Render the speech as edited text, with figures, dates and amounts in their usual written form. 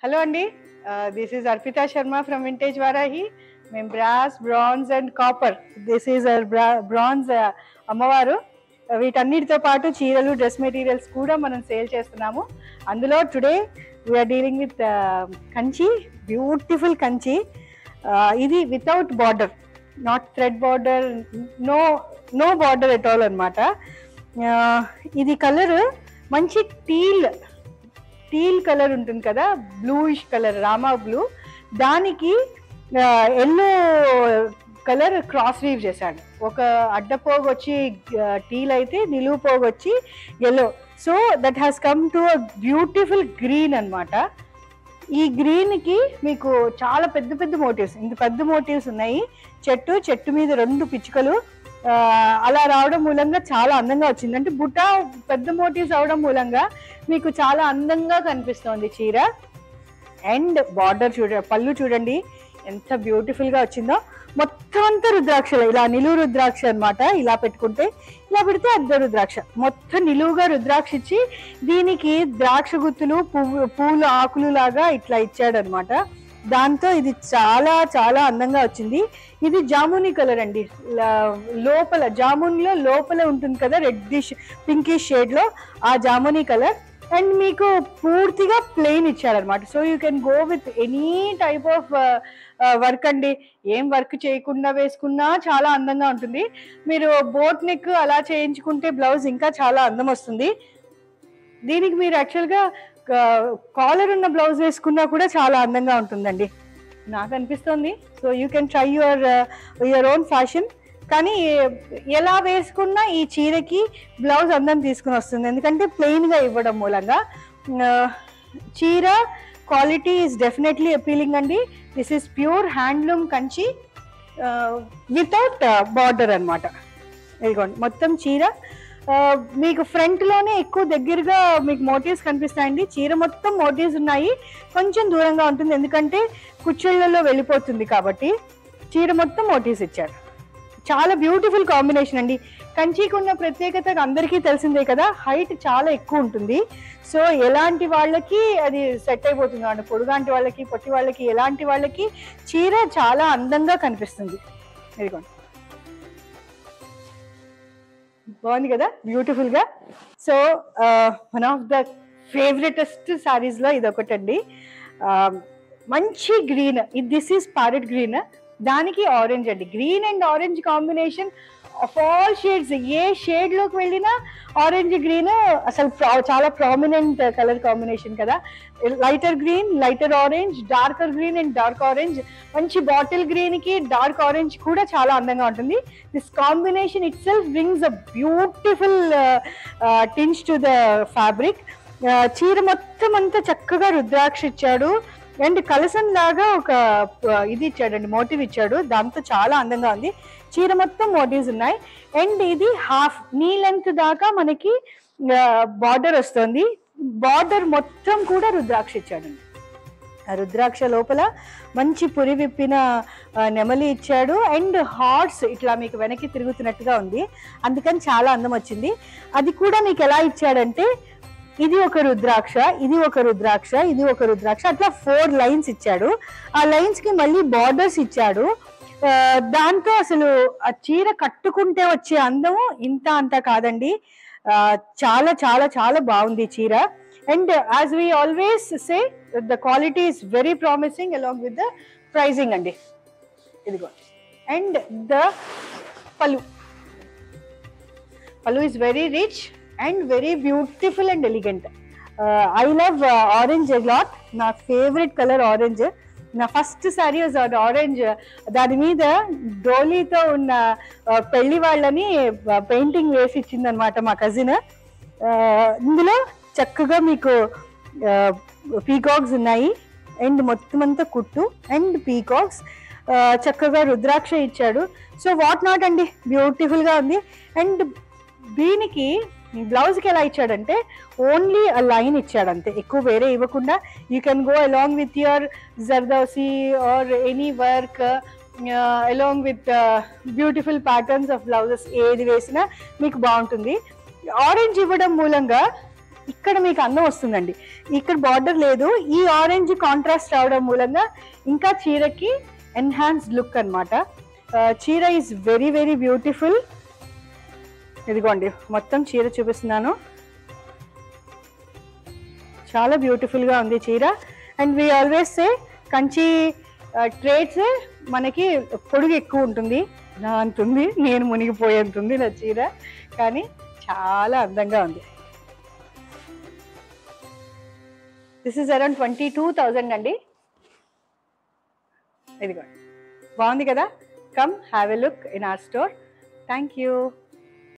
Hello Andy, this is Arpita Sharma from Vintage Varahi. మేము brass, bronze and copper, this is bronze అమ్మవారు. వీటన్నిటితో పాటు చీరలు, dress materials కూడా మనం సేల్ చేస్తున్నాము. అందులో today we are dealing with Kanchi, beautiful Kanchi. ఇది without border, not thread border, no border at all అనమాట. ఇది కలర్ మంచి టీల్ కలర్ ఉంటుంది కదా, బ్లూయిష్ కలర్, రామా బ్లూ, దానికి ఎల్లో కలర్ క్రాస్ వీవ్ చేశాడు. ఒక అడ్డపోగు వచ్చి టీల్ అయితే, నిలువు పోగు వచ్చి yellow. So that has come to a beautiful green అనమాట. ఈ గ్రీన్కి మీకు చాలా పెద్ద పెద్ద మోటివ్స్, ఇంత పెద్ద మోటివ్స్ ఉన్నాయి. చెట్టు మీద 2 పిచ్చుకలు అలా రావడం మూలంగా చాలా అందంగా వచ్చింది. అంటే బుట్ట పెద్ద మోటివ్స్ అవడం మూలంగా మీకు చాలా అందంగా కనిపిస్తోంది చీర. అండ్ బార్డర్ పళ్ళు చూడండి ఎంత బ్యూటిఫుల్ గా వచ్చిందో. మొత్తం అంతా రుద్రాక్షలు, ఇలా నిలువు రుద్రాక్ష అనమాట. ఇలా పెట్టుకుంటే, ఇలా పెడితే అర్ధ రుద్రాక్ష, మొత్తం నిలువుగా రుద్రాక్ష ఇచ్చి దీనికి ద్రాక్ష గుత్తులు, పూలు ఆకులు లాగా ఇట్లా ఇచ్చాడు అనమాట. దాంతో ఇది చాలా చాలా అందంగా వచ్చింది. ఇది జామునీ కలర్ అండి. లోపల జామున్లో లోపల ఉంటుంది కదా, రెడ్డిష్ పింకిష్ షేడ్ లో ఆ జామునీ కలర్. అండ్ మీకు పూర్తిగా ప్లెయిన్ ఇచ్చారనమాట. So you can go with any type of work అండి. ఏం వర్క్ చేయకుండా వేసుకున్నా చాలా అందంగా ఉంటుంది. మీరు బోట్ నెక్ అలా చేయించుకుంటే బ్లౌజ్ ఇంకా చాలా అందం వస్తుంది. దీనికి మీరు యాక్చువల్గా కాలర్ ఉన్న బ్లౌజ్ వేసుకున్నా కూడా చాలా అందంగా ఉంటుందండి, నాకు అనిపిస్తుంది. So you can try your own fashion. కానీ ఎలా వేసుకున్నా ఈ చీరకి బ్లౌజ్ అందం తీసుకుని వస్తుంది, ఎందుకంటే ప్లెయిన్గా ఇవ్వడం మూలంగా. చీర క్వాలిటీ ఈజ్ డెఫినెట్లీ అపీలింగ్ అండి. This is pure handloom Kanchi without border అనమాట. ఇదిగోండి మొత్తం చీర మీకు ఫ్రంట్లోనే ఎక్కువ దగ్గరగా మీకు మోటివ్స్ కనిపిస్తాయండి. చీర మొత్తం మోటివ్స్ ఉన్నాయి, కొంచెం దూరంగా ఉంటుంది ఎందుకంటే కుచ్చెళ్లలో వెళ్ళిపోతుంది కాబట్టి. చీర మొత్తం మోటివ్స్ ఇచ్చారు. చాలా బ్యూటిఫుల్ కాంబినేషన్ అండి. కంచికి ఉన్న ప్రత్యేకత అందరికీ తెలిసిందే కదా, హైట్ చాలా ఎక్కువ ఉంటుంది. సో ఎలాంటి వాళ్ళకి అది సెట్ అయిపోతుంది అన్నమాట. పొడుగాంటి వాళ్ళకి, పొట్టి వాళ్ళకి, ఎలాంటి వాళ్ళకి చీర చాలా అందంగా కనిపిస్తుంది. ఇదిగోండి, బాగుంది కదా, బ్యూటిఫుల్ గా. So one of the favouritest saris లో ఇది ఒకటండి. మంచి green, this is parrot green, దానికి ఆరెంజ్ అండి. Green and orange combination of all shades, ఏ షేడ్ లోకి వెళ్ళినా ఆరెంజ్ గ్రీన్ అసలు చాలా ప్రామినెంట్ కలర్ కాంబినేషన్ కదా. Lighter green, lighter orange, darker green and dark orange. మంచి బాటిల్ గ్రీన్ కి డార్క్ ఆరెంజ్ కూడా చాలా అందంగా ఉంటుంది. This combination itself brings a beautiful tinge to the fabric. చీర మొత్తం అంతా చక్కగా రుద్రాక్ష ఇచ్చాడు. అండ్ కలసం లాగా ఒక ఇది ఇచ్చాడండి, మోటివ్ ఇచ్చాడు. దాంతో చాలా అందంగా ఉంది. చీర మొత్తం మోటివ్స్ ఉన్నాయి. అండ్ ఇది హాఫ్ నీ లెంత్ దాకా మనకి బార్డర్ వస్తుంది. బార్డర్ మొత్తం కూడా రుద్రాక్ష ఇచ్చాడండి. ఆ రుద్రాక్ష లోపల మంచి పురి విప్పిన నెమలి ఇచ్చాడు. అండ్ హార్ట్స్ ఇట్లా మీకు వెనక్కి తిరుగుతున్నట్టుగా ఉంది, అందుకని చాలా అందం వచ్చింది. అది కూడా మీకు ఎలా ఇచ్చాడంటే, ఇది ఒక రుద్రాక్ష, ఇది ఒక రుద్రాక్ష, ఇది ఒక రుద్రాక్ష, అట్లా 4 లైన్స్ ఇచ్చాడు. ఆ లైన్స్ కి మళ్ళీ బార్డర్స్ ఇచ్చాడు. దాంతో అసలు ఆ చీర కట్టుకుంటే వచ్చే అందము ఇంత అంత కాదండి. చాలా చాలా చాలా బాగుంది చీర. And as we always say the quality is very promising along with the pricing అండి. ఇదిగో. And the pallu is very rich and very beautiful and elegant. I love orange a lot. నా ఫేవరెట్ కలర్ ఆరెంజ్. నా first sari was orange. దాని మీద డోలీతో ఉన్న పెళ్లి వాళ్ళని painting వేసి ఇచ్చింది అనమాట మా కజిన్. ఇందులో చక్కగా మీకు పీకాక్స్ ఉన్నాయి. అండ్ మొత్తం అంతా కుట్టు అండ్ పీకాక్స్, చక్కగా రుద్రాక్ష ఇచ్చాడు. సో వాట్ నాట్ అండి, బ్యూటిఫుల్ గా ఉంది. అండ్ దీనికి బ్లౌజ్కి ఎలా ఇచ్చాడంటే ఓన్లీ ఆ లైన్ ఇచ్చాడు అంతే, ఎక్కువ వేరే ఇవ్వకుండా. You can go along with your zardozi or any work along with beautiful patterns of blouses, ఏది వేసినా మీకు బాగుంటుంది. ఆరెంజ్ ఇవ్వడం మూలంగా ఇక్కడ మీకు అందం వస్తుందండి. ఇక్కడ బార్డర్ లేదు, ఈ ఆరెంజ్ కాంట్రాస్ట్ రావడం మూలంగా ఇంకా చీరకి ఎన్హాన్స్డ్ లుక్ అనమాట. చీర ఈజ్ వెరీ వెరీ బ్యూటిఫుల్. ఇదిగోండి మొత్తం చీర చూపిస్తున్నాను, చాలా బ్యూటిఫుల్ గా ఉంది చీర. And we always say Kanchi trades మనకి పొడుగు ఎక్కువ ఉంటుంది, నా అంతుంది, నేను మునిగిపోయేంతుంది నా చీర, కానీ చాలా అందంగా ఉంది. దిస్ ఇస్ అరౌండ్ 22,000 అండి. ఇదిగోండి బాగుంది కదా. Come have a look in our store. Thank you.